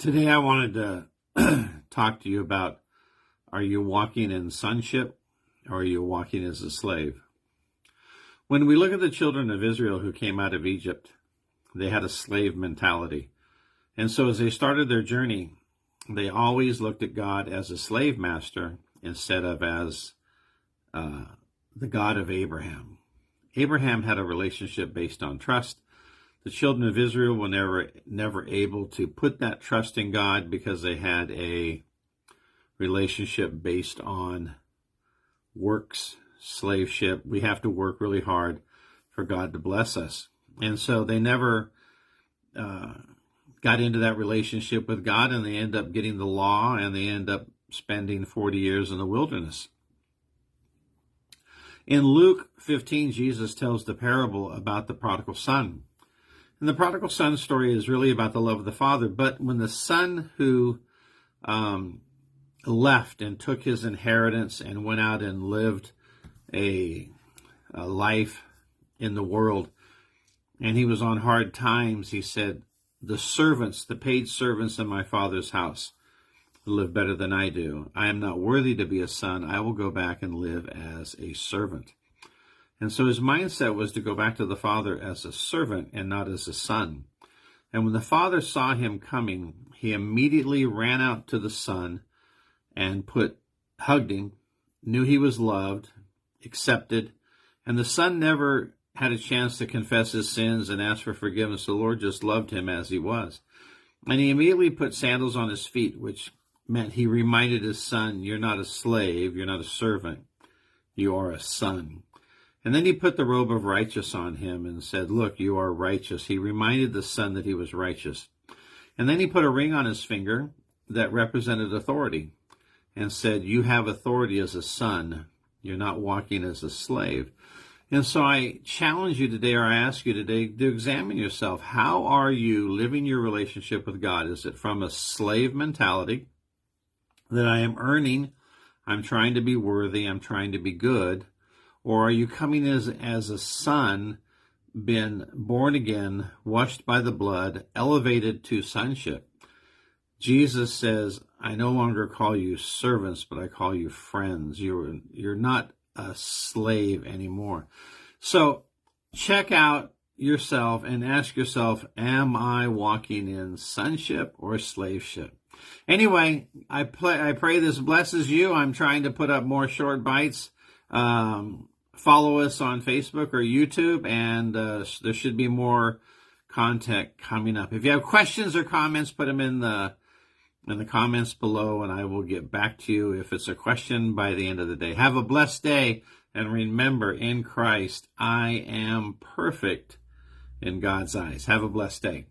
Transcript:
Today I wanted to talk to you about, are you walking in sonship or are you walking as a slave? When we look at the children of Israel who came out of Egypt, they had a slave mentality. And so as they started their journey, they always looked at God as a slave master instead of as the God of Abraham. Abraham had a relationship based on trust. The children of Israel were never able to put that trust in God because they had a relationship based on works, slaveship. We have to work really hard for God to bless us. And so they never got into that relationship with God, and they end up getting the law, and they end up spending 40 years in the wilderness. In Luke 15, Jesus tells the parable about the prodigal son. And the prodigal son story is really about the love of the father. But when the son who left and took his inheritance and went out and lived a life in the world, and he was on hard times, he said, the servants, the paid servants in my father's house live better than I do. I am not worthy to be a son. I will go back and live as a servant. And so his mindset was to go back to the father as a servant and not as a son. And when the father saw him coming, he immediately ran out to the son and hugged him, knew he was loved, accepted. And the son never had a chance to confess his sins and ask for forgiveness. The Lord just loved him as he was. And he immediately put sandals on his feet, which meant he reminded his son, you're not a slave, you're not a servant, you are a son. And then he put the robe of righteousness on him and said, look, you are righteous. He reminded the son that he was righteous. And then he put a ring on his finger that represented authority and said, you have authority as a son. You're not walking as a slave. And so I challenge you today, or I ask you today, to examine yourself. How are you living your relationship with God? Is it from a slave mentality that I am earning, I'm trying to be worthy, I'm trying to be good? Or are you coming as a son, been born again, washed by the blood, elevated to sonship? Jesus says, I no longer call you servants, but I call you friends. You're not a slave anymore. So check out yourself and ask yourself, am I walking in sonship or slaveship? Anyway, I pray this blesses you. I'm trying to put up more short bites. Follow us on Facebook or YouTube, and there should be more content coming up. If you have questions or comments, put them in the comments below, and I will get back to you if it's a question by the end of the day. Have a blessed day, and remember, in Christ, I am perfect in God's eyes. Have a blessed day.